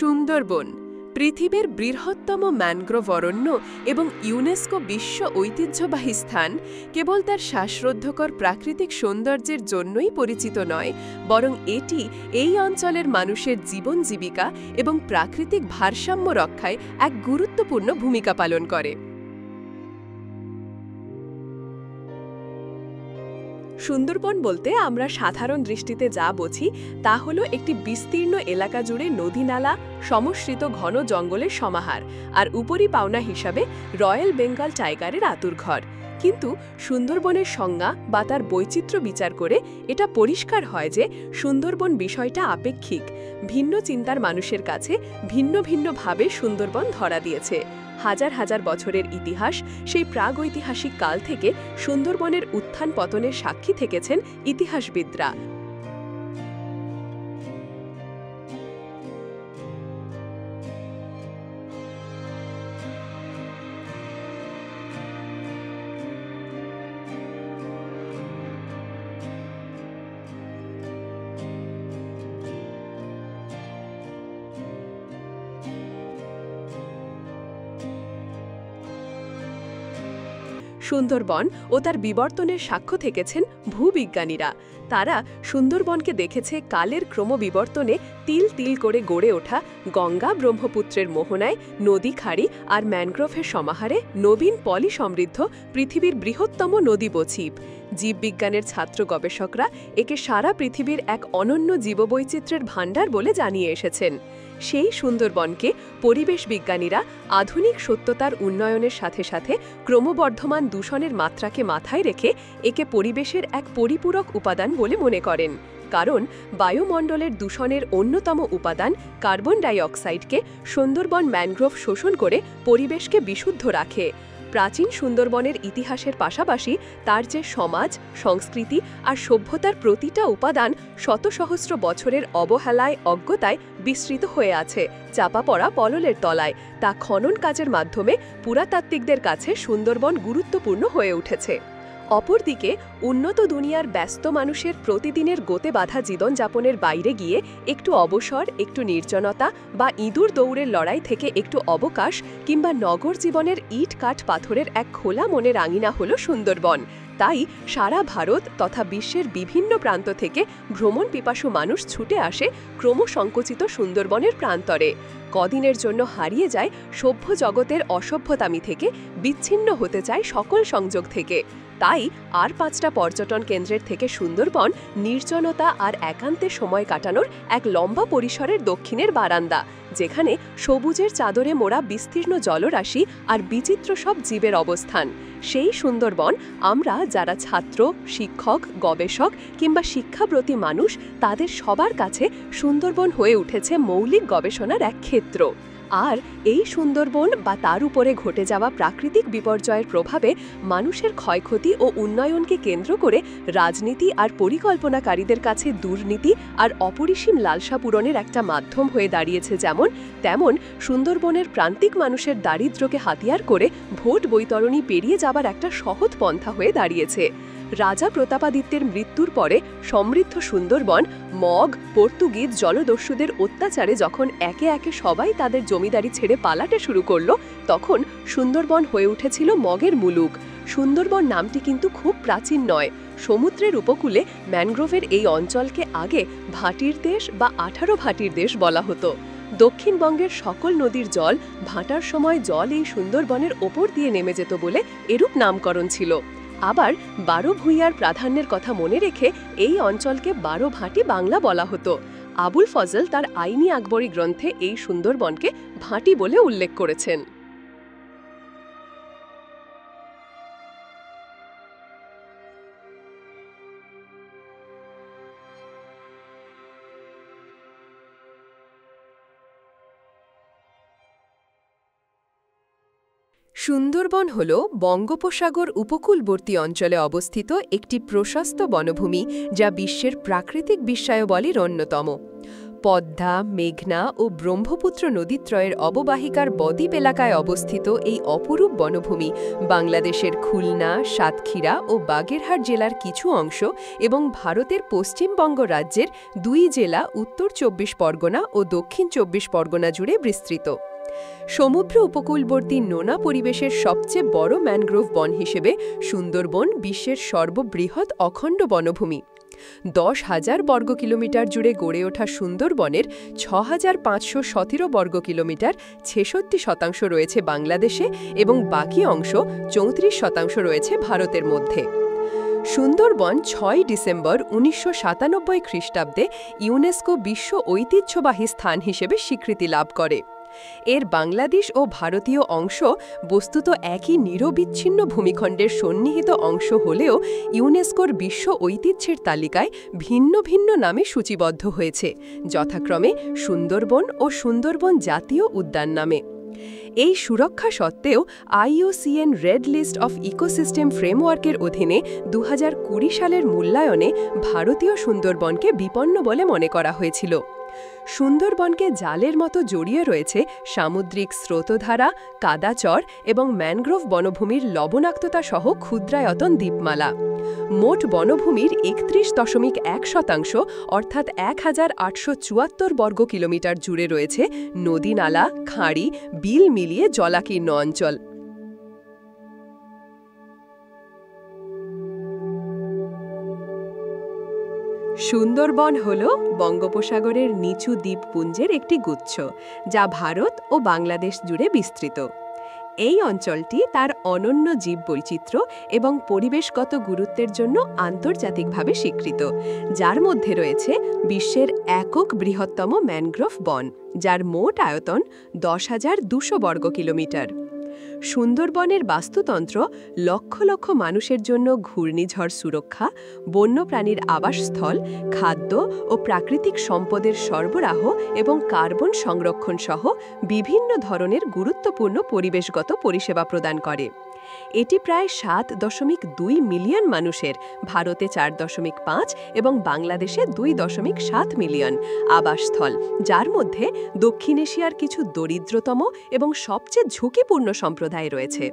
সুন্দরবন পৃথিবীর বৃহত্তম ম্যানগ্রোভ অরণ্য এবং ইউনেস্কো বিশ্ব ঐতিহ্যবাহী স্থান কেবল তার শ্বাসরুদ্ধকর প্রাকৃতিক সৌন্দর্যের জন্যই পরিচিত নয়, বরং এটি এই অঞ্চলের মানুষের জীবন জীবিকা এবং প্রাকৃতিক ভারসাম্য রক্ষায় এক গুরুত্বপূর্ণ ভূমিকা পালন করে। সুন্দরবন বলতে আমরা সাধারণ দৃষ্টিতে যা বুঝি তা হলো একটি বিস্তীর্ণ এলাকা জুড়ে নদী-নালা, সমশ্রিত ঘন জঙ্গলের সমাহার, আর উপরি পাওনা হিসাবে রয়্যাল বেঙ্গল টাইগারের আঁতুড়ঘর। কিন্তু সুন্দরবনের সংজ্ঞা বা তার বৈচিত্র্য বিচার করে এটা পরিষ্কার হয় যে সুন্দরবন বিষয়টা আপেক্ষিক। ভিন্ন চিন্তার মানুষের কাছে ভিন্ন ভিন্নভাবে সুন্দরবন ধরা দিয়েছে। হাজার হাজার বছরের ইতিহাস, সেই প্রাগৈতিহাসিক কাল থেকে সুন্দরবনের উত্থান পতনের সাক্ষী থেকেছেন ইতিহাসবিদরা। সুন্দরবন ও তার বিবর্তনের সাক্ষ্য থেকেছেন ভূবিজ্ঞানীরা। তারা সুন্দরবনকে দেখেছে কালের ক্রমবিবর্তনে তিল তিল করে গড়ে ওঠা গঙ্গা ব্রহ্মপুত্রের মোহনায়, নদী খাড়ি আর ম্যানগ্রোভের সমাহারে নবীন পলি সমৃদ্ধ পৃথিবীর বৃহত্তম নদী বছিপ। জীববিজ্ঞানের ছাত্র গবেষকরা একে সারা পৃথিবীর এক অনন্য জীববৈচিত্র্যের ভাণ্ডার বলে জানিয়ে এসেছেন। সেই সুন্দরবনকে পরিবেশ বিজ্ঞানীরা আধুনিক সত্যতার উন্নয়নের সাথে সাথে ক্রমবর্ধমান দূষণের মাত্রাকে মাথায় রেখে একে পরিবেশের এক পরিপূরক উপাদান বলে মনে করেন। কারণ বায়ুমণ্ডলের দূষণের অন্যতম উপাদান কার্বন ডাই অক্সাইডকে সুন্দরবন ম্যানগ্রোভ শোষণ করে পরিবেশকে বিশুদ্ধ রাখে। প্রাচীন সুন্দরবনের ইতিহাসের পাশাপাশি তার যে সমাজ, সংস্কৃতি আর সভ্যতার প্রতিটা উপাদান শত সহস্র বছরের অবহেলায়, অজ্ঞতায় বিস্তৃত হয়ে আছে চাপা পড়া পললের তলায়, তা খনন কাজের মাধ্যমে পুরাতাত্ত্বিকদের কাছে সুন্দরবন গুরুত্বপূর্ণ হয়ে উঠেছে। অপরদিকে উন্নত দুনিয়ার ব্যস্ত মানুষের প্রতিদিনের গোতে বাঁধা জীবনযাপনের বাইরে গিয়ে একটু অবসর, একটু নির্জনতা বা ইঁদুর দৌড়ের লড়াই থেকে একটু অবকাশ, কিংবা নগর জীবনের ইট কাঠ পাথরের এক খোলা মনের আঙিনা হল সুন্দরবন। তাই সারা ভারত তথা বিশ্বের বিভিন্ন প্রান্ত থেকে ভ্রমণ পিপাসু মানুষ ছুটে আসে ক্রমসংকুচিত সুন্দরবনের প্রান্তরে। কদিনের জন্য হারিয়ে যায় সভ্য জগতের অসভ্যতামি থেকে, বিচ্ছিন্ন হতে চায় সকল সংযোগ থেকে। তাই আর 5টা পর্যটন কেন্দ্রের থেকে সুন্দরবন নির্জনতা আর একান্তে সময় কাটানোর এক লম্বা পরিসরের দক্ষিণের বারান্দা, যেখানে সবুজের চাদরে মোড়া বিস্তীর্ণ জলরাশি আর বিচিত্র সব জীবের অবস্থান। সেই সুন্দরবন আমরা যারা ছাত্র, শিক্ষক, গবেষক কিংবা শিক্ষাব্রতী মানুষ, তাদের সবার কাছে সুন্দরবন হয়ে উঠেছে মৌলিক গবেষণার এক ক্ষেত্র। আর এই সুন্দরবন বা তার উপরে ঘটে যাওয়া প্রাকৃতিক বিপর্যয়ের প্রভাবে মানুষের ক্ষয়ক্ষতি ও উন্নয়নকে কেন্দ্র করে রাজনীতি আর পরিকল্পনাকারীদের কাছে দুর্নীতি আর অপরিসীম লালসা পূরণের একটা মাধ্যম হয়ে দাঁড়িয়েছে। তেমন সুন্দরবনের প্রান্তিক মানুষের দারিদ্র্যকে হাতিয়ার করে ভোট বৈতরণী পেরিয়ে যাবার একটা সহজ পন্থা হয়ে দাঁড়িয়েছে। রাজা প্রতাপাদিত্যের মৃত্যুর পরে সমৃদ্ধ সুন্দরবন মগ, পর্তুগিজ জলদস্যুদের অত্যাচারে যখন একে একে সবাই তাদের জমিদারি ছেড়ে পালাতে শুরু করলো, তখন সুন্দরবন হয়ে উঠেছিল মগের মুলুক। সুন্দরবন নামটি কিন্তু খুব প্রাচীন নয়। সমুদ্রের উপকূলে ম্যানগ্রোভের এই অঞ্চলকে আগে ভাটির দেশ বা 18 ভাটির দেশ বলা হতো। দক্ষিণবঙ্গের সকল নদীর জল ভাটার সময় জল এই সুন্দরবনের ওপর দিয়ে নেমে যেত বলে এরূপ নামকরণ ছিল। আবার 12 ভূঁইয়ার প্রাধান্যের কথা মনে রেখে এই অঞ্চলকে 12 ভাটি বাংলা বলা হতো। আবুল ফজল তার আইনি আকবরী গ্রন্থে এই সুন্দরবনকে ভাটি বলে উল্লেখ করেছেন। সুন্দরবন হল বঙ্গোপসাগর উপকূলবর্তী অঞ্চলে অবস্থিত একটি প্রশস্ত বনভূমি, যা বিশ্বের প্রাকৃতিক বিস্ময়াবলীর অন্যতম। পদ্মা, মেঘনা ও ব্রহ্মপুত্র নদীত্রয়ের অববাহিকার বদ্বীপ এলাকায় অবস্থিত এই অপরূপ বনভূমি বাংলাদেশের খুলনা, সাতক্ষীরা ও বাগেরহাট জেলার কিছু অংশ এবং ভারতের পশ্চিমবঙ্গ রাজ্যের 2 জেলা উত্তর 24 পরগনা ও দক্ষিণ 24 পরগনা জুড়ে বিস্তৃত। সমুদ্র উপকূলবর্তী নোনা পরিবেশের সবচেয়ে বড় ম্যানগ্রোভ বন হিসেবে সুন্দরবন বিশ্বের সর্ববৃহৎ অখণ্ড বনভূমি। 10,000 বর্গ কিলোমিটার জুড়ে গড়ে ওঠা সুন্দরবনের 6,517 বর্গ কিলোমিটার 66% রয়েছে বাংলাদেশে এবং বাকি অংশ 34% রয়েছে ভারতের মধ্যে। সুন্দরবন 6 ডিসেম্বর 1997 খ্রিস্টাব্দে ইউনেস্কো বিশ্ব ঐতিহ্যবাহী স্থান হিসেবে স্বীকৃতি লাভ করে। এর বাংলাদেশ ও ভারতীয় অংশ বস্তুত একই নিরবিচ্ছিন্ন ভূমিখণ্ডের সন্নিহিত অংশ হলেও ইউনেস্কোর বিশ্ব ঐতিহ্যের তালিকায় ভিন্ন ভিন্ন নামে সূচিবদ্ধ হয়েছে, যথাক্রমে সুন্দরবন ও সুন্দরবন জাতীয় উদ্যান নামে। এই সুরক্ষা সত্ত্বেও IUCN red list of ecosystem ফ্রেমওয়ার্কের অধীনে 2020 সালের মূল্যায়নে ভারতীয় সুন্দরবনকে বিপন্ন বলে মনে করা হয়েছিল। সুন্দরবনকে জালের মতো জড়িয়ে রয়েছে সামুদ্রিক স্রোতধারা, কাদাচর এবং ম্যানগ্রোভ বনভূমির লবণাক্ততা সহ ক্ষুদ্রায়তন দ্বীপমালা। মোট বনভূমির 31.1% অর্থাৎ 1,874 বর্গ কিলোমিটার জুড়ে রয়েছে নদী-নালা, খাঁড়ি, বিল মিলিয়ে জলাকীর্ণ অঞ্চল। সুন্দরবন হল বঙ্গোপসাগরের নিচু দ্বীপপুঞ্জের একটি গুচ্ছ, যা ভারত ও বাংলাদেশ জুড়ে বিস্তৃত। এই অঞ্চলটি তার অনন্য জীববৈচিত্র্য এবং পরিবেশগত গুরুত্বের জন্য আন্তর্জাতিকভাবে স্বীকৃত, যার মধ্যে রয়েছে বিশ্বের একক বৃহত্তম ম্যানগ্রোভ বন, যার মোট আয়তন 10,200 বর্গ কিলোমিটার। সুন্দরবনের বাস্তুতন্ত্র লক্ষ লক্ষ মানুষের জন্য ঘূর্ণিঝড় সুরক্ষা, বন্যপ্রাণীর আবাসস্থল, খাদ্য ও প্রাকৃতিক সম্পদের সরবরাহ এবং কার্বন সংরক্ষণ সহ বিভিন্ন ধরনের গুরুত্বপূর্ণ পরিবেশগত পরিষেবা প্রদান করে। এটি প্রায় 7.2 মিলিয়ন মানুষের, ভারতে 4.5 এবং বাংলাদেশে 2.7 মিলিয়ন আবাসস্থল, যার মধ্যে দক্ষিণ এশিয়ার কিছু দরিদ্রতম এবং সবচেয়ে ঝুঁকিপূর্ণ সম্প্রদায় রয়েছে।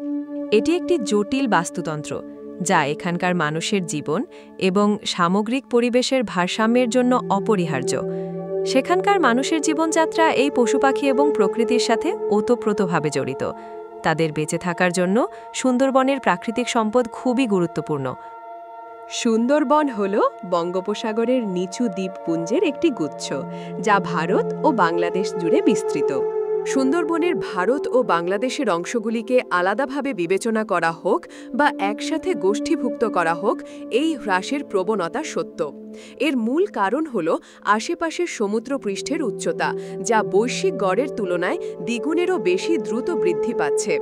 এটি একটি জটিল বাস্তুতন্ত্র যা এখানকার মানুষের জীবন এবং সামগ্রিক পরিবেশের ভারসাম্যের জন্য অপরিহার্য। সেখানকার মানুষের জীবনযাত্রা এই পশুপাখি এবং প্রকৃতির সাথে ওতপ্রোতভাবে জড়িত। তাদের বেঁচে থাকার জন্য সুন্দরবনের প্রাকৃতিক সম্পদ খুবই গুরুত্বপূর্ণ। সুন্দরবন হল বঙ্গোপসাগরের নিচু দ্বীপপুঞ্জের একটি গুচ্ছ, যা ভারত ও বাংলাদেশ জুড়ে বিস্তৃত। সুন্দরবনের ভারত ও বাংলাদেশের অংশগুলিকে আলাদাভাবে বিবেচনা করা হোক বা একসাথে গোষ্ঠীভুক্ত করা হোক, এই হ্রাসের প্রবণতা সত্য। এর মূল কারণ হল আশেপাশের সমুদ্রপৃষ্ঠের উচ্চতা, যা বৈশ্বিক গড়ের তুলনায় দ্বিগুণেরও বেশি দ্রুত বৃদ্ধি পাচ্ছে।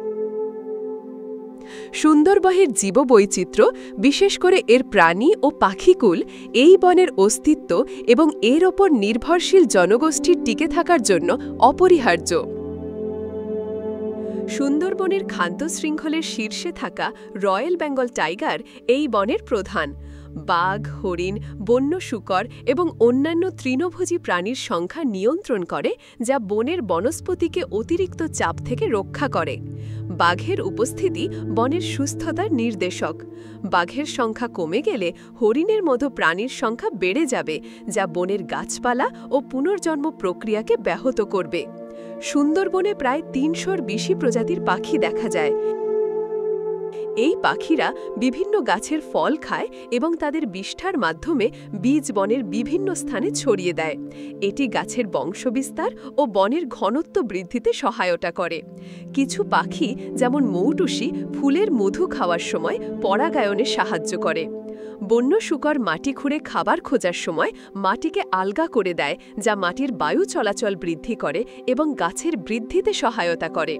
সুন্দরবনের জীববৈচিত্র্য, বিশেষ করে এর প্রাণী ও পাখিকুল, এই বনের অস্তিত্ব এবং এর ওপর নির্ভরশীল জনগোষ্ঠীর টিকে থাকার জন্য অপরিহার্য। সুন্দরবনের খাদ্য শৃঙ্খলের শীর্ষে থাকা রয়্যাল বেঙ্গল টাইগার এই বনের প্রধান। বাঘ, হরিণ, বন্য শূকর এবং অন্যান্য তৃণভোজী প্রাণীর সংখ্যা নিয়ন্ত্রণ করে, যা বনের বনস্পতিকে অতিরিক্ত চাপ থেকে রক্ষা করে। বাঘের উপস্থিতি বনের সুস্থতার নির্দেশক। বাঘের সংখ্যা কমে গেলে হরিণের মতো প্রাণীর সংখ্যা বেড়ে যাবে, যা বনের গাছপালা ও পুনর্জন্ম প্রক্রিয়াকে ব্যাহত করবে। সুন্দরবনে প্রায় 300-র বেশি প্রজাতির পাখি দেখা যায়। এই পাখিরা বিভিন্ন গাছের ফল খায় এবং তাদের বিষ্ঠার মাধ্যমে বীজ বনের বিভিন্ন স্থানে ছড়িয়ে দেয়। এটি গাছের বংশবিস্তার ও বনের ঘনত্ব বৃদ্ধিতে সহায়তা করে। কিছু পাখি, যেমন মৌটুসি, ফুলের মধু খাওয়ার সময় পরাগায়নে সাহায্য করে। বন্য শূকর মাটি খুঁড়ে খাবার খোঁজার সময় মাটিকে আলগা করে দেয়, যা মাটির বায়ু চলাচল বৃদ্ধি করে এবং গাছের বৃদ্ধিতে সহায়তা করে।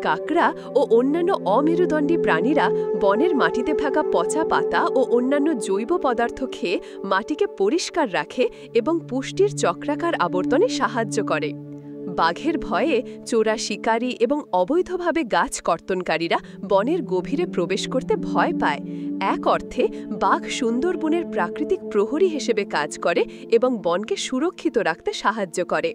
কাকড়া ও অন্যান্য অমেরুদণ্ডী প্রাণীরা বনের মাটিতে থাকা পচা পাতা ও অন্যান্য জৈব পদার্থ খেয়ে মাটিকে পরিষ্কার রাখে এবং পুষ্টির চক্রাকার আবর্তনে সাহায্য করে। বাঘের ভয়ে চোরা শিকারী এবং অবৈধভাবে গাছ কর্তনকারীরা বনের গভীরে প্রবেশ করতে ভয় পায়। এক অর্থে বাঘ সুন্দরবনের প্রাকৃতিক প্রহরী হিসেবে কাজ করে এবং বনকে সুরক্ষিত রাখতে সাহায্য করে।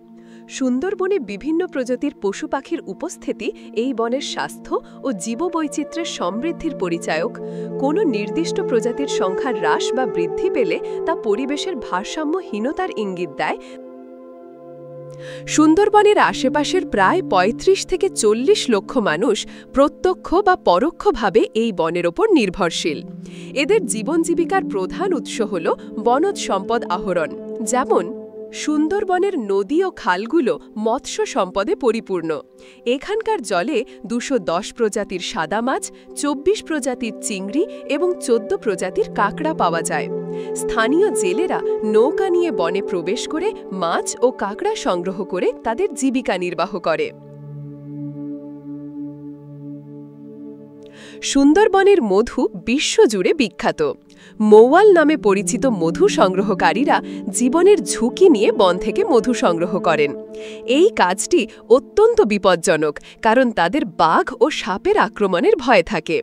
সুন্দরবনে বিভিন্ন প্রজাতির পশু পাখির উপস্থিতি এই বনের স্বাস্থ্য ও জীববৈচিত্র্যের সমৃদ্ধির পরিচায়ক। কোনো নির্দিষ্ট প্রজাতির সংখ্যা হ্রাস বা বৃদ্ধি পেলে তা পরিবেশের ভারসাম্যহীনতার ইঙ্গিত দেয়। সুন্দরবনের আশেপাশের প্রায় ৩৫ থেকে ৪০ লক্ষ মানুষ প্রত্যক্ষ বা পরোক্ষভাবে এই বনের ওপর নির্ভরশীল। এদের জীবনজীবিকার প্রধান উৎস হল বনজ সম্পদ আহরণ, যেমন সুন্দরবনের নদী ও খালগুলো মৎস্য সম্পদে পরিপূর্ণ। এখানকার জলে ২১০ প্রজাতির সাদা মাছ, ২৪ প্রজাতির চিংড়ি এবং ১৪ প্রজাতির কাঁকড়া পাওয়া যায়। স্থানীয় জেলেরা নৌকা নিয়ে বনে প্রবেশ করে মাছ ও কাঁকড়া সংগ্রহ করে তাদের জীবিকা নির্বাহ করে। সুন্দরবনের মধু বিশ্বজুড়ে বিখ্যাত। মৌয়াল নামে পরিচিত মধু সংগ্রহকারীরা জীবনের ঝুঁকি নিয়ে বন থেকে মধু সংগ্রহ করেন। এই কাজটি অত্যন্ত বিপজ্জনক, কারণ তাদের বাঘ ও সাপের আক্রমণের ভয় থাকে।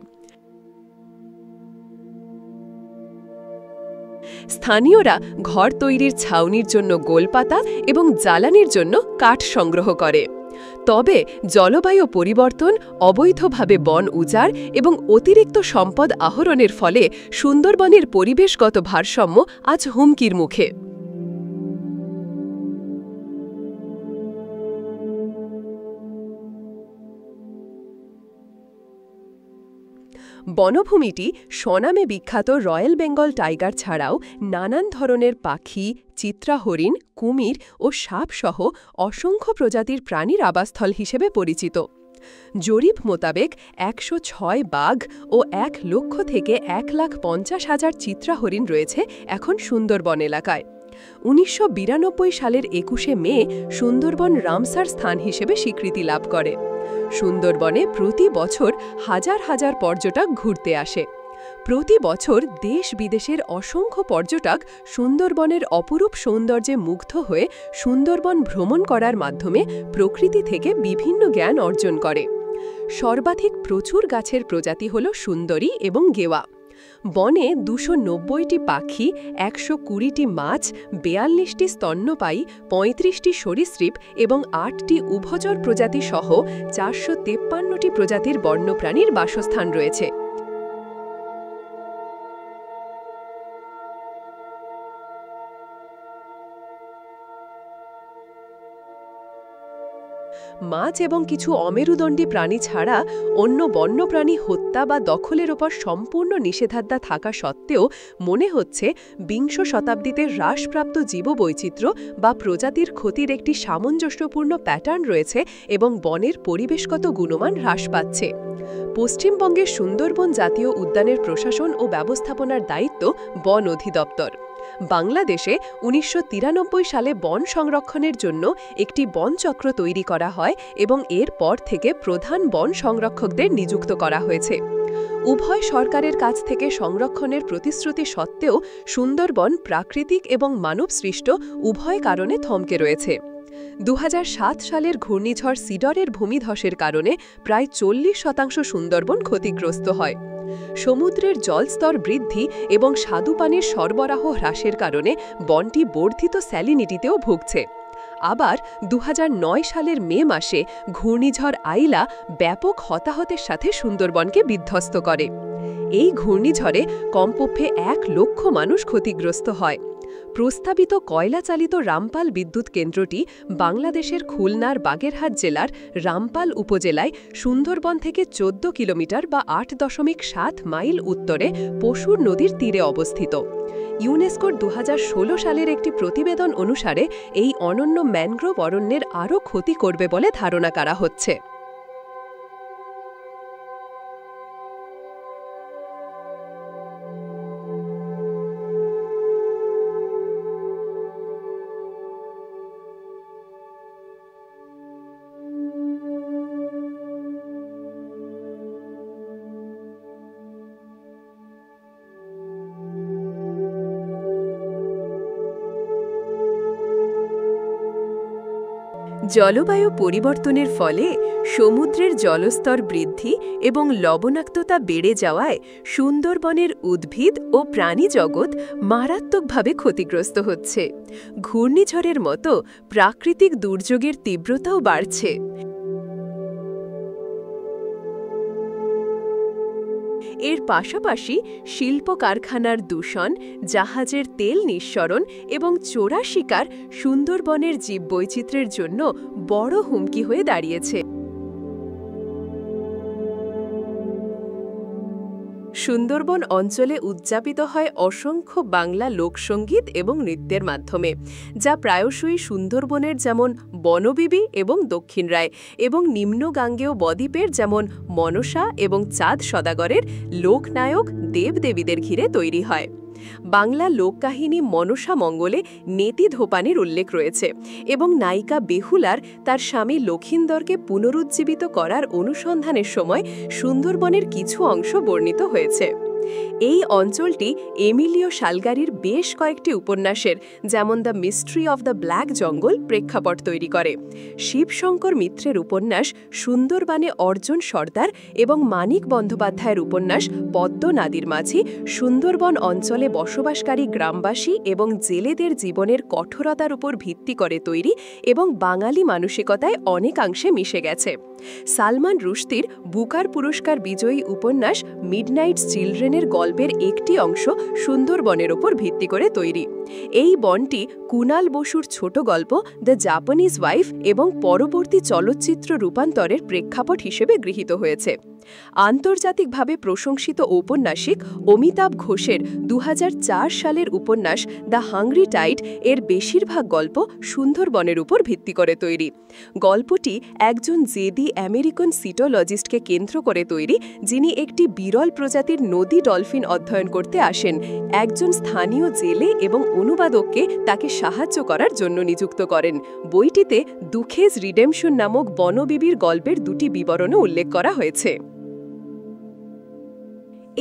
স্থানীয়রা ঘর তৈরির ছাউনির জন্য গোলপাতা এবং জ্বালানির জন্য কাঠ সংগ্রহ করে। তবে জলবায়ু পরিবর্তন, অবৈধভাবে বন উজাড় এবং অতিরিক্ত সম্পদ আহরণের ফলে সুন্দরবনের পরিবেশগত ভারসাম্য আজ হুমকির মুখে। বনভূমিটি স্বনামে বিখ্যাত রয়্যাল বেঙ্গল টাইগার ছাড়াও নানান ধরনের পাখি, চিত্রা হরিণ, কুমির ও সাপসহ অসংখ্য প্রজাতির প্রাণীর আবাসস্থল হিসেবে পরিচিত। জরিপ মোতাবেক ১০৬ বাঘ ও ১ লক্ষ থেকে ১,৫০,০০০ চিত্রা হরিণ রয়েছে এখন সুন্দরবন এলাকায়। ১৯৯২ সালের ২১শে মে সুন্দরবন রামসার স্থান হিসেবে স্বীকৃতি লাভ করে। সুন্দরবনে প্রতি বছর হাজার হাজার পর্যটক ঘুরতে আসে। প্রতি বছর দেশ বিদেশের অসংখ্য পর্যটক সুন্দরবনের অপরূপ সৌন্দর্যে মুগ্ধ হয়ে সুন্দরবন ভ্রমণ করার মাধ্যমে প্রকৃতি থেকে বিভিন্ন জ্ঞান অর্জন করে। সর্বাধিক প্রচুর গাছের প্রজাতি হল সুন্দরী এবং গেওয়া। বনে ২৯০টি পাখি, ১২০টি মাছ, ৪২টি স্তন্যপায়ী, ৩৫টি সরীসৃপ এবং ৮টি উভচর প্রজাতি সহ ৪৫৩টি প্রজাতির বন্যপ্রাণীর বাসস্থান রয়েছে। মাছ এবং কিছু অমেরুদণ্ডী প্রাণী ছাড়া অন্য বন্যপ্রাণী হত্যা বা দখলের ওপর সম্পূর্ণ নিষেধাজ্ঞা থাকা সত্ত্বেও মনে হচ্ছে বিংশ শতাব্দীতে হ্রাসপ্রাপ্ত জীববৈচিত্র্য বা প্রজাতির ক্ষতির একটি সামঞ্জস্যপূর্ণ প্যাটার্ন রয়েছে এবং বনের পরিবেশগত গুণমান হ্রাস পাচ্ছে। পশ্চিমবঙ্গের সুন্দরবন জাতীয় উদ্যানের প্রশাসন ও ব্যবস্থাপনার দায়িত্ব বন অধিদপ্তর। বাংলাদেশে ১৯৯৩ সালে বন সংরক্ষণের জন্য একটি বনচক্র তৈরি করা হয় এবং এর পর থেকে প্রধান বন সংরক্ষকদের নিযুক্ত করা হয়েছে। উভয় সরকারের কাছ থেকে সংরক্ষণের প্রতিশ্রুতি সত্ত্বেও সুন্দরবন প্রাকৃতিক এবং মানবসৃষ্ট উভয় কারণে থমকে রয়েছে। ২০০৭ সালের ঘূর্ণিঝড় সিডরের ভূমিধসের কারণে প্রায় ৪০% সুন্দরবন ক্ষতিগ্রস্ত হয়। সমুদ্রের জলস্তর বৃদ্ধি এবং স্বাদুপানির সরবরাহ হ্রাসের কারণে বনটি বর্ধিত স্যালিনিটিতেও ভুগছে। আবার ২০০৯ সালের মে মাসে ঘূর্ণিঝড় আইলা ব্যাপক হতাহতের সাথে সুন্দরবনকে বিধ্বস্ত করে। এই ঘূর্ণিঝড়ে কমপক্ষে ১ লক্ষ মানুষ ক্ষতিগ্রস্ত হয়। প্রস্তাবিত কয়লাচালিত রামপাল বিদ্যুৎ কেন্দ্রটি বাংলাদেশের খুলনার বাগেরহাট জেলার রামপাল উপজেলায় সুন্দরবন থেকে ১৪ কিলোমিটার বা ৮.৭ মাইল উত্তরে পশুর নদীর তীরে অবস্থিত। ইউনেস্কোর ২০১৬ সালের একটি প্রতিবেদন অনুসারে এই অনন্য ম্যানগ্রোভ অরণ্যের আরও ক্ষতি করবে বলে ধারণা করা হচ্ছে। জলবায়ু পরিবর্তনের ফলে সমুদ্রের জলস্তর বৃদ্ধি এবং লবণাক্ততা বেড়ে যাওয়ায় সুন্দরবনের উদ্ভিদ ও প্রাণী জগৎ মারাত্মকভাবে ক্ষতিগ্রস্ত হচ্ছে। ঘূর্ণিঝড়ের মতো প্রাকৃতিক দুর্যোগের তীব্রতাও বাড়ছে। এর পাশাপাশি শিল্প কারখানার দূষণ, জাহাজের তেল নিঃসরণ এবং চোরা শিকার সুন্দরবনের জীববৈচিত্র্যের জন্য বড় হুমকি হয়ে দাঁড়িয়েছে। সুন্দরবন অঞ্চলে উদযাপিত হয় অসংখ্য বাংলা লোকসঙ্গীত এবং নৃত্যের মাধ্যমে, যা প্রায়শই সুন্দরবনের যেমন বনবিবি এবং দক্ষিণ রায় এবং নিম্ন গাঙ্গেয় বদ্বীপের যেমন মনসা এবং চাঁদ সদাগরের লোকনায়ক দেবদেবীদের ঘিরে তৈরি হয়। বাংলা লোককাহিনী মনসা মঙ্গলে নেতি ধোপানির উল্লেখ রয়েছে এবং নায়িকা বেহুলার তার স্বামী লক্ষিন্দরকে পুনরুজ্জীবিত করার অনুসন্ধানের সময় সুন্দরবনের কিছু অংশ বর্ণিত হয়েছে। এই অঞ্চলটি এমিলিও সালগারির বেশ কয়েকটি উপন্যাসের, যেমন the mystery of the black জঙ্গল, প্রেক্ষাপট তৈরি করে। শিবশঙ্কর মিত্রের উপন্যাস সুন্দরবনে অর্জুন সর্দার এবং মানিক বন্দ্যোপাধ্যায়ের উপন্যাস পদ্ম নাদির মাঝি সুন্দরবন অঞ্চলে বসবাসকারী গ্রামবাসী এবং জেলেদের জীবনের কঠোরতার উপর ভিত্তি করে তৈরি এবং বাঙালি মানসিকতায় অনেকাংশে মিশে গেছে। সালমান রুশদির বুকার পুরস্কার বিজয়ী উপন্যাস মিডনাইট চিলড্রেনের গল্পের একটি অংশ সুন্দরবনের ওপর ভিত্তি করে তৈরি। এই বনটি কুনাল বসুর ছোট গল্প দ্য জাপানিজ ওয়াইফ এবং পরবর্তী চলচ্চিত্র রূপান্তরের প্রেক্ষাপট হিসেবে গৃহীত হয়েছে। আন্তর্জাতিকভাবে প্রশংসিত ঔপন্যাসিক অমিতাভ ঘোষের ২০০৪ সালের উপন্যাস দ্য হাংরি টাইড এর বেশিরভাগ গল্প সুন্দরবনের উপর ভিত্তি করে তৈরি। গল্পটি একজন জেদি আমেরিকান সিটোলজিস্টকে কেন্দ্র করে তৈরি, যিনি একটি বিরল প্রজাতির নদী ডলফিন অধ্যয়ন করতে আসেন। একজন স্থানীয় জেলে এবং অনুবাদককে তাকে সাহায্য করার জন্য নিযুক্ত করেন। বইটিতে দুখেজ রিডেমশন নামক বনবিবির গল্পের দুটি বিবরণও উল্লেখ করা হয়েছে।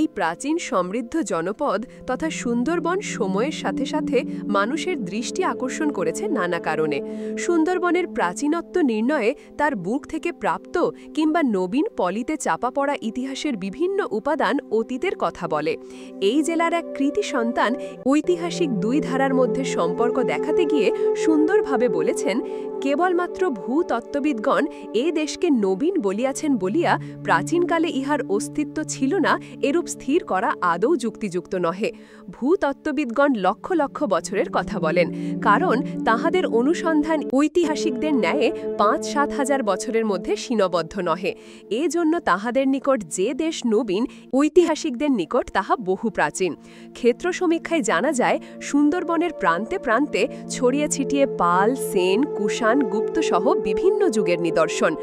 এই প্রাচীন সমৃদ্ধ জনপদ তথা সুন্দরবন সময়ের সাথে সাথে মানুষের দৃষ্টি আকর্ষণ করেছে নানা কারণে। সুন্দরবনের প্রাচীনত্ব নির্ণয়ে তার বুক থেকে প্রাপ্ত কিংবা নবীন পলিতে চাপা পড়া ইতিহাসের বিভিন্ন উপাদান অতীতের কথা বলে। এই জেলার এক কৃতি সন্তান ঐতিহাসিক দুই ধারার মধ্যে সম্পর্ক দেখাতে গিয়ে সুন্দরভাবে বলেছেন, কেবলমাত্র ভূতত্ত্ববিদগণ এ দেশকে নবীন বলিয়াছেন বলিয়া প্রাচীনকালে ইহার অস্তিত্ব ছিল না এরূপ স্থির করা আদৌ যুক্তিযুক্ত নহে। ভূতত্ত্ববিদগণ লক্ষ লক্ষ বছরের কথা বলেন, কারণ তাহাদের অনুসন্ধান ঐতিহাসিকদের ন্যায়ে ৫-৭ হাজার বছরের মধ্যে সীমাবদ্ধ নহে। এজন্য তাহাদের নিকট যে দেশ নবীন, ঐতিহাসিকদের নিকট তাহা বহু প্রাচীন। ক্ষেত্র সমীক্ষায় জানা যায়, সুন্দরবনের প্রান্তে প্রান্তে ছড়িয়ে ছিটিয়ে পাল, সেন, কুষাণ, গুপ্ত সহ বিভিন্ন যুগের নিদর্শন।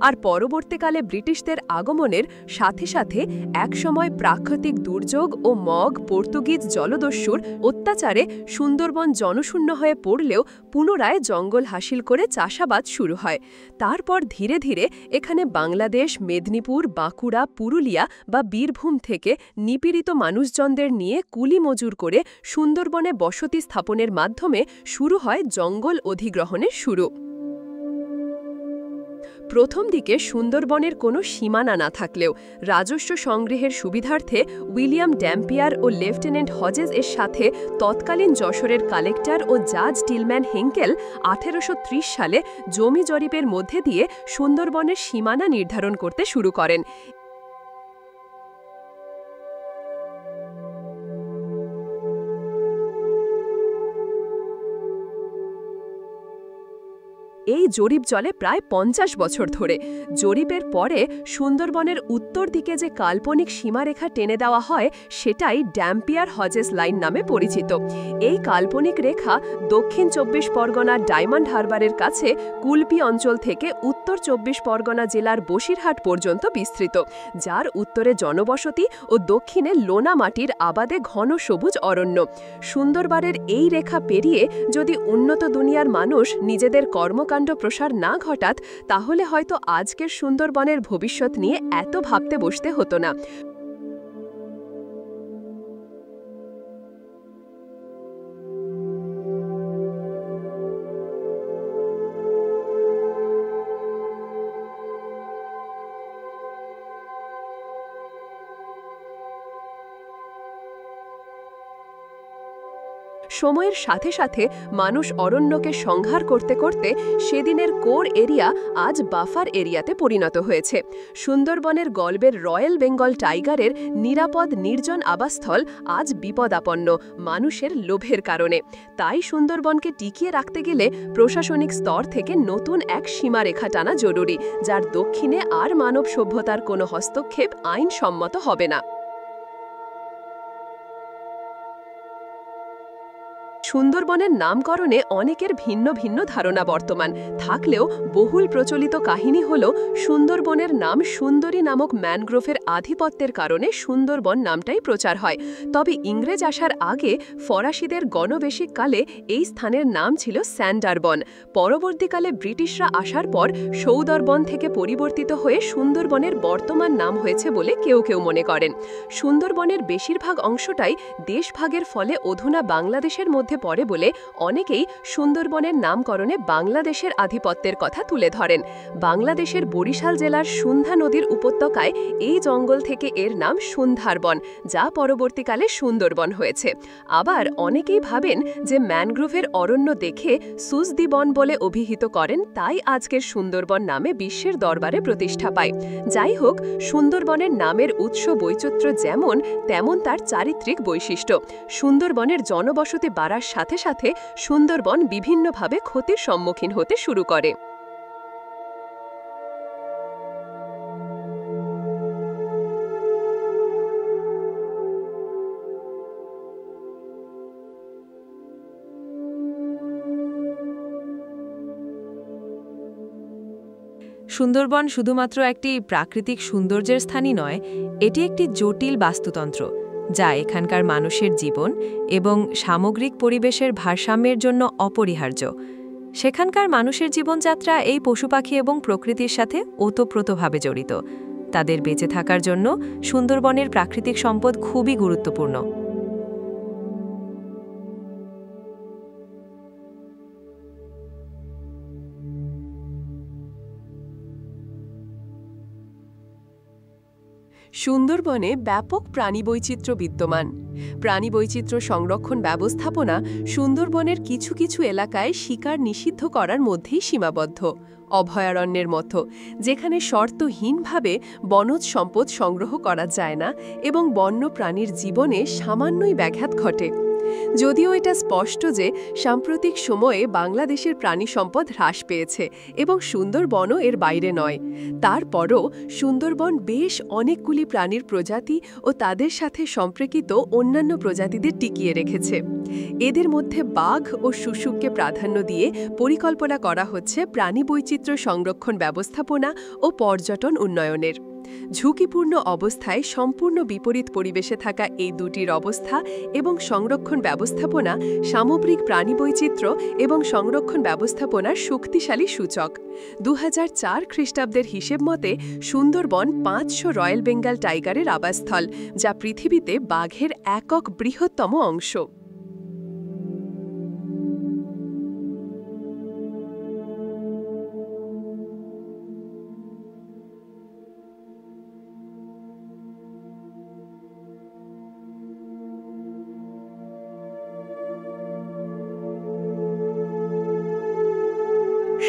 আর পরবর্তীকালে ব্রিটিশদের আগমনের সাথে সাথে একসময় প্রাকৃতিক দুর্যোগ ও মগ পর্তুগিজ জলদস্যুর অত্যাচারে সুন্দরবন জনশূন্য হয়ে পড়লেও পুনরায় জঙ্গল হাসিল করে চাষাবাদ শুরু হয়। তারপর ধীরে ধীরে এখানে বাংলাদেশ, মেদিনীপুর, বাঁকুড়া, পুরুলিয়া বা বীরভূম থেকে নিপীড়িত মানুষজনদের নিয়ে কুলি মজুর করে সুন্দরবনে বসতি স্থাপনের মাধ্যমে শুরু হয় জঙ্গল অধিগ্রহণের শুরু। প্রথম দিকে সুন্দরবনের কোনো সীমানা না থাকলেও রাজস্ব সংগ্রহের সুবিধার্থে উইলিয়াম ড্যাম্পিয়ার ও লেফটেন্যান্ট হজেস এর সাথে তৎকালীন যশোরের কালেক্টর ও জাজ টিলম্যান হেঙ্কেল ১৮৩০ সালে জমি জরিপের মধ্যে দিয়ে সুন্দরবনের সীমানা নির্ধারণ করতে শুরু করেন। এই জরিপ চলে প্রায় ৫০ বছর ধরে। জরিপের পরে সুন্দরবনের উত্তর দিকে যে কাল্পনিক সীমারেখা টেনে দেওয়া হয় সেটাই ড্যাম্পিয়ার হজেস লাইন নামে পরিচিত। এই কাল্পনিক রেখা দক্ষিণ ২৪ পরগনা ডায়মন্ড হারবারের কাছে কুলপি অঞ্চল থেকে উত্তর ২৪ পরগনা জেলার বসিরহাট পর্যন্ত বিস্তৃত, যার উত্তরে জনবসতি ও দক্ষিণে লোনা মাটির আবাদে ঘন সবুজ অরণ্য। সুন্দরবনের এই রেখা পেরিয়ে যদি উন্নত দুনিয়ার মানুষ নিজেদের কর্মকাণ্ড প্রসার না ঘটাত, তাহলে হয়তো আজকের সুন্দরবনের ভবিষ্যৎ নিয়ে এত ভাবতে বসতে হতো না। সময়ের সাথে সাথে মানুষ অরণ্যকে সংহার করতে করতে সেদিনের কোর এরিয়া আজ বাফার এরিয়াতে পরিণত হয়েছে। সুন্দরবনের গল্পের রয়্যাল বেঙ্গল টাইগারের নিরাপদ নির্জন আবাসস্থল আজ বিপদাপন্ন মানুষের লোভের কারণে। তাই সুন্দরবনকে টিকিয়ে রাখতে গেলে প্রশাসনিক স্তর থেকে নতুন এক সীমারেখা টানা জরুরি, যার দক্ষিণে আর মানব সভ্যতার কোনো হস্তক্ষেপ আইনসম্মত হবে না। সুন্দরবনের নামকরণে অনেকের ভিন্ন ভিন্ন ধারণা বর্তমান থাকলেও বহুল প্রচলিত কাহিনী হল সুন্দরবনের নাম সুন্দরী নামক ম্যানগ্রোভের আধিপত্যের কারণে সুন্দরবন নামটাই প্রচার হয়। তবে ইংরেজ আসার আগে ফরাসিদের গণবেশিক কালে এই স্থানের নাম ছিল স্যান্ডারবন। পরবর্তীকালে ব্রিটিশরা আসার পর সৌদরবন থেকে পরিবর্তিত হয়ে সুন্দরবনের বর্তমান নাম হয়েছে বলে কেউ কেউ মনে করেন। সুন্দরবনের বেশিরভাগ অংশটাই দেশভাগের ফলে অধুনা বাংলাদেশের মধ্যে পড়ে বলে অনেকেই সুন্দরবনের নামকরণে বাংলাদেশের আধিপত্যের কথা তুলে ধরেন। বাংলাদেশের বরিশাল জেলার সুন্ধা নদীর উপত্যকায় এই জঙ্গল থেকে এর নাম সুন্ধারবন, যা পরবর্তীকালে সুন্দরবন হয়েছে। আবার অনেকেই ভাবেন যে ম্যানগ্রোভের অরণ্য দেখে সুজদি বন বলে অভিহিত করেন, তাই আজকের সুন্দরবন নামে বিশ্বের দরবারে প্রতিষ্ঠা পায়। যাই হোক, সুন্দরবনের নামের উৎস বৈচিত্র্য যেমন তেমন তার চারিত্রিক বৈশিষ্ট্য। সুন্দরবনের জনবসতি বাড়ার সাথে সাথে সুন্দরবন বিভিন্নভাবে ক্ষতির সম্মুখীন হতে শুরু করে। সুন্দরবন শুধুমাত্র একটি প্রাকৃতিক সৌন্দর্যের স্থানই নয়, এটি একটি জটিল বাস্তুতন্ত্র যা এখানকার মানুষের জীবন এবং সামগ্রিক পরিবেশের ভারসাম্যের জন্য অপরিহার্য। সেখানকার মানুষের জীবনযাত্রা এই পশুপাখি এবং প্রকৃতির সাথে ওতপ্রোতভাবে জড়িত। তাদের বেঁচে থাকার জন্য সুন্দরবনের প্রাকৃতিক সম্পদ খুবই গুরুত্বপূর্ণ। সুন্দরবনে ব্যাপক প্রাণীবৈচিত্র্য বিদ্যমান। প্রাণীবৈচিত্র্য সংরক্ষণ ব্যবস্থাপনা সুন্দরবনের কিছু কিছু এলাকায় শিকার নিষিদ্ধ করার মধ্যেই সীমাবদ্ধ। অভয়ারণ্যের মতো, যেখানে শর্তহীনভাবে বনজ সম্পদ সংগ্রহ করা যায় না এবং বন্য প্রাণীর জীবনে সামান্যই ব্যাঘাত ঘটে। যদিও এটা স্পষ্ট যে সাম্প্রতিক সময়ে বাংলাদেশের প্রাণী সম্পদ হ্রাস পেয়েছে এবং সুন্দরবনও এর বাইরে নয়, তারপরও সুন্দরবন বেশ অনেকগুলি প্রাণীর প্রজাতি ও তাদের সাথে সম্পর্কিত অন্যান্য প্রজাতিদের টিকিয়ে রেখেছে। এদের মধ্যে বাঘ ও শুশুককে প্রাধান্য দিয়ে পরিকল্পনা করা হচ্ছে প্রাণীবৈচিত্র্য সংরক্ষণ ব্যবস্থাপনা ও পর্যটন উন্নয়নের। ঝুঁকিপূর্ণ অবস্থায় সম্পূর্ণ বিপরীত পরিবেশে থাকা এই দুটির অবস্থা এবং সংরক্ষণ ব্যবস্থাপনা সামগ্রিক প্রাণীবৈচিত্র্য এবং সংরক্ষণ ব্যবস্থাপনার শক্তিশালী সূচক। 2004 খ্রিস্টাব্দের হিসেব মতে সুন্দরবন 500 রয়্যাল বেঙ্গল টাইগারের আবাসস্থল, যা পৃথিবীতে বাঘের একক বৃহত্তম অংশ।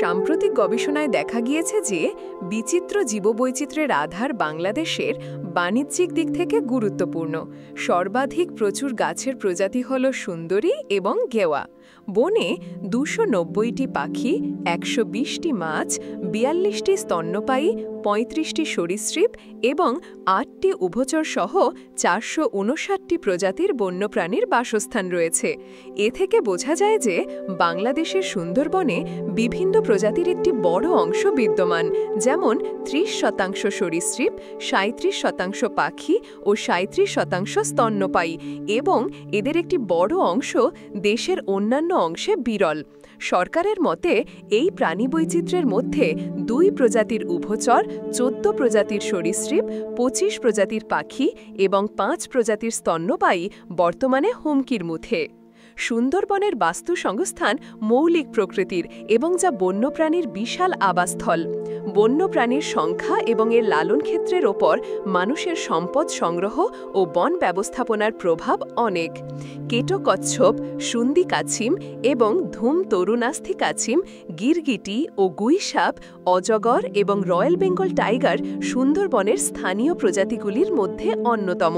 সাম্প্রতিক গবেষণায় দেখা গিয়েছে যে বিচিত্র জীববৈচিত্র্যের আধার বাংলাদেশের বাণিজ্যিক দিক থেকে গুরুত্বপূর্ণ। সর্বাধিক প্রচুর গাছের প্রজাতি হল সুন্দরী এবং গেওয়া। বনে 290টি পাখি, 120টি মাছ, 42টি স্তন্যপায়ী, 35টি সরীসৃপ এবং 8টি উভচর সহ 459টি প্রজাতির বন্যপ্রাণীর বাসস্থান রয়েছে। এ থেকে বোঝা যায় যে বাংলাদেশের সুন্দরবনে বিভিন্ন প্রজাতির একটি বড় অংশ বিদ্যমান, যেমন 30% সরীসৃপ, 37% পাখি ও 37% স্তন্যপায়ী, এবং এদের একটি বড় অংশ দেশের অন্যান্য অংশে বিরল। সরকারের মতে এই প্রাণীবৈচিত্র্যের মধ্যে 2 প্রজাতির উভচর, 14 প্রজাতির সরীসৃপ, 25 প্রজাতির পাখি এবং 5 প্রজাতির স্তন্যপায়ী বর্তমানে হুমকির মুখে। সুন্দরবনের বাস্তু সংস্থান মৌলিক প্রকৃতির এবং যা বন্যপ্রাণীর বিশাল আবাসস্থল। বন্যপ্রাণীর সংখ্যা এবং এর লালন ক্ষেত্রের ওপর মানুষের সম্পদ সংগ্রহ ও বন ব্যবস্থাপনার প্রভাব অনেক। কেটো কচ্ছপ, সুন্দি কাছিম এবং ধুম তরুণাস্থি কাছিম, গিরগিটি ও গুইসাপ, অজগর এবং রয়্যাল বেঙ্গল টাইগার সুন্দরবনের স্থানীয় প্রজাতিগুলির মধ্যে অন্যতম।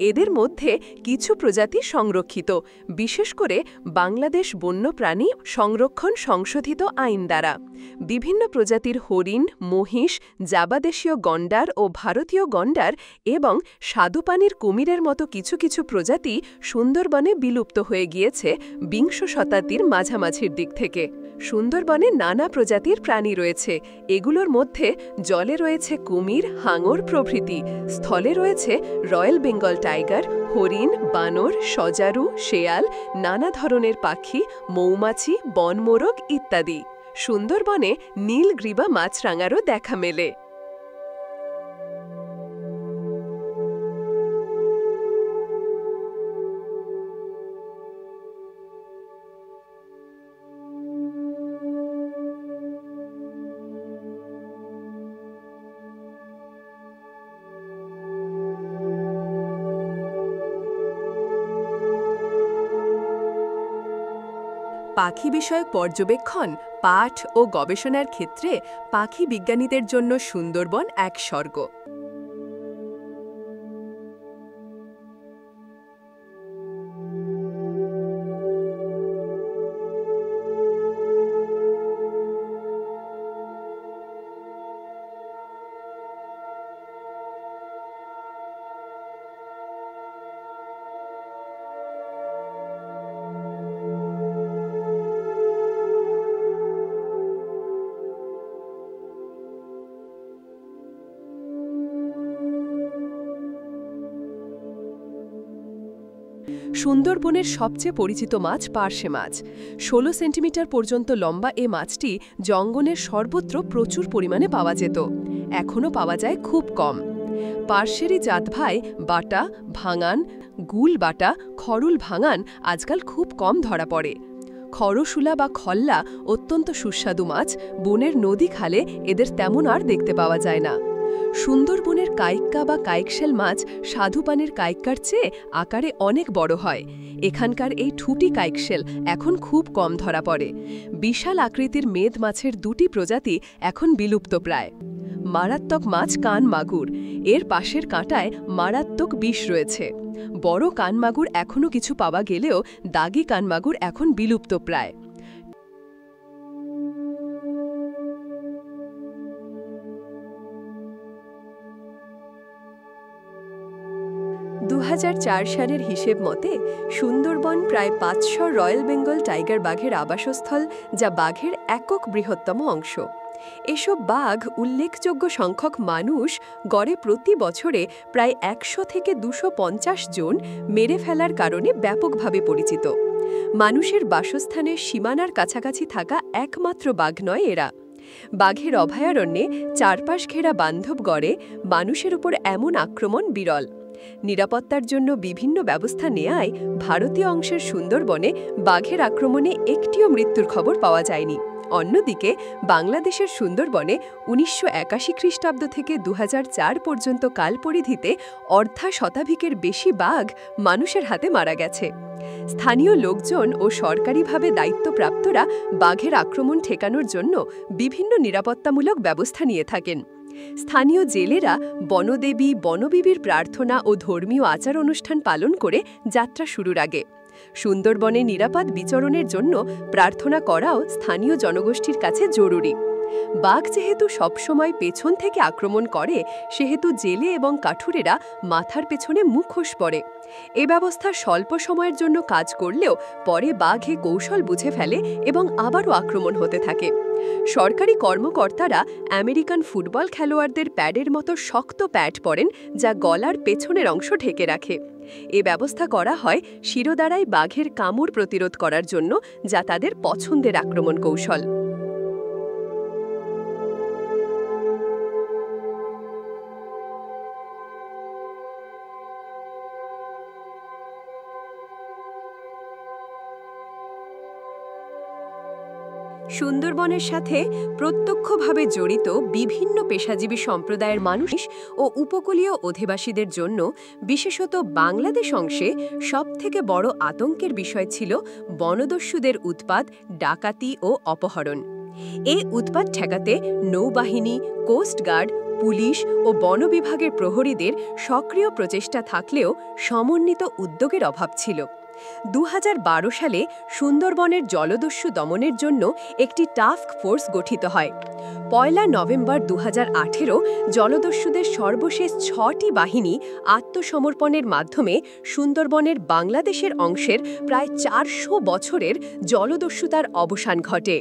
এদের মধ্যে কিছু প্রজাতি সংরক্ষিত, বিশেষ করে বাংলাদেশ বন্যপ্রাণী সংরক্ষণ সংশোধিত আইন দ্বারা। বিভিন্ন প্রজাতির হরিণ, মহিষ, জাবাদেশীয় গন্ডার ও ভারতীয় গন্ডার এবং স্বাদুপানির কুমিরের মতো কিছু কিছু প্রজাতি সুন্দরবনে বিলুপ্ত হয়ে গিয়েছে বিংশ শতাব্দীর মাঝামাঝির দিক থেকে। সুন্দরবনে নানা প্রজাতির প্রাণী রয়েছে। এগুলোর মধ্যে জলে রয়েছে কুমির, হাঙর প্রভৃতি, স্থলে রয়েছে রয়্যাল বেঙ্গল টাইগার, হরিণ, বানর, সজারু, শেয়াল, নানা ধরনের পাখি, মৌমাছি, বনমোরগ ইত্যাদি। সুন্দরবনে নীলগ্রীবা মাছরাঙারও দেখা মেলে। পাখি বিষয়ক পর্যবেক্ষণ, পাঠ ও গবেষণার ক্ষেত্রে পাখি বিজ্ঞানীদের জন্য সুন্দরবন এক স্বর্গ। সুন্দরবনের সবচেয়ে পরিচিত মাছ পার্শে মাছ। 16 সেন্টিমিটার পর্যন্ত লম্বা এ মাছটি জঙ্গলের সর্বত্র প্রচুর পরিমাণে পাওয়া যেত। এখনও পাওয়া যায় খুব কম। পার্শেরই জাতভাই বাটা, ভাঙান, গুল বাটা, খরুল ভাঙান আজকাল খুব কম ধরা পড়ে। খরশুলা বা খল্লা অত্যন্ত সুস্বাদু মাছ। বনের নদী খালে এদের তেমন আর দেখতে পাওয়া যায় না। সুন্দরবনের কাইক্কা বা কাইকশেল মাছ স্বাদুপানির কাইক্কার চেয়ে আকারে অনেক বড় হয়। এখানকার এই ঠুটি কাইকশেল এখন খুব কম ধরা পড়ে। বিশাল আকৃতির মেদ মাছের দুটি প্রজাতি এখন বিলুপ্ত প্রায়। মারাত্মক মাছ কান মাগুর। এর পাশের কাঁটায় মারাত্মক বিষ রয়েছে। বড় কানমাগুর এখনও কিছু পাওয়া গেলেও দাগি কানমাগুর এখন বিলুপ্ত প্রায়। 2004 সালের হিসেব মতে সুন্দরবন প্রায় 500 রয়্যাল বেঙ্গল টাইগার বাঘের আবাসস্থল, যা বাঘের একক বৃহত্তম অংশ। এসব বাঘ উল্লেখযোগ্য সংখ্যক মানুষ গড়ে প্রতি বছরে প্রায় 100 থেকে 250 জন মেরে ফেলার কারণে ব্যাপকভাবে পরিচিত। মানুষের বাসস্থানের সীমানার কাছাকাছি থাকা একমাত্র বাঘ নয় এরা। বাঘের অভয়ারণ্যে চারপাশ ঘেরা বান্ধবগড়ে মানুষের উপর এমন আক্রমণ বিরল। নিরাপত্তার জন্য বিভিন্ন ব্যবস্থা নেয়ায় ভারতীয় অংশের সুন্দরবনে বাঘের আক্রমণে একটিও মৃত্যুর খবর পাওয়া যায়নি। অন্যদিকে বাংলাদেশের সুন্দরবনে 1981 খ্রিস্টাব্দ থেকে 2004 পর্যন্ত কালপরিধিতে অর্ধা শতাধিকের বেশি বাঘ মানুষের হাতে মারা গেছে। স্থানীয় লোকজন ও সরকারিভাবে দায়িত্বপ্রাপ্তরা বাঘের আক্রমণ ঠেকানোর জন্য বিভিন্ন নিরাপত্তামূলক ব্যবস্থা নিয়ে থাকেন। স্থানীয় জেলেরা বনদেবী, বনবিবির প্রার্থনা ও ধর্মীয় আচার অনুষ্ঠান পালন করে যাত্রা শুরুর আগে সুন্দরবনে নিরাপদ বিচরণের জন্য প্রার্থনা করাও স্থানীয় জনগোষ্ঠীর কাছে জরুরি। বাঘ যেহেতু সবসময় পেছন থেকে আক্রমণ করে, সেহেতু জেলে এবং কাঠুরেরা মাথার পেছনে মুখোশ পরে। এ ব্যবস্থা স্বল্প সময়ের জন্য কাজ করলেও পরে বাঘ এ কৌশল বুঝে ফেলে এবং আবারও আক্রমণ হতে থাকে। সরকারি কর্মকর্তারা আমেরিকান ফুটবল খেলোয়াড়দের প্যাডের মতো শক্ত প্যাড পরেন, যা গলার পেছনের অংশ ঢেকে রাখে। এ ব্যবস্থা করা হয় শিরোদাঁড়ায় বাঘের কামড় প্রতিরোধ করার জন্য, যা তাদের পছন্দের আক্রমণ কৌশল। সুন্দরবনের সাথে প্রত্যক্ষভাবে জড়িত বিভিন্ন পেশাজীবী সম্প্রদায়ের মানুষ ও উপকূলীয় অধিবাসীদের জন্য বিশেষত বাংলাদেশ অংশে সবথেকে বড় আতঙ্কের বিষয় ছিল বনদস্যুদের উৎপাত, ডাকাতি ও অপহরণ। এই উৎপাত ঠেকাতে নৌবাহিনী, কোস্টগার্ড, পুলিশ ও বন বিভাগের প্রহরীদের সক্রিয় প্রচেষ্টা থাকলেও সমন্বিত উদ্যোগের অভাব ছিল। ২০১২ সালে সুন্দরবনের জলদস্যু দমনের জন্য একটি টাস্ক ফোর্স গঠিত হয়। ১ নভেম্বর ২০১৮ জলদস্যুদের সর্বশেষ ৬টি বাহিনী আত্মসমর্পণের মাধ্যমে সুন্দরবনের বাংলাদেশের অংশের প্রায় ৪০০ বছরের জলদস্যুতার অবসান ঘটে।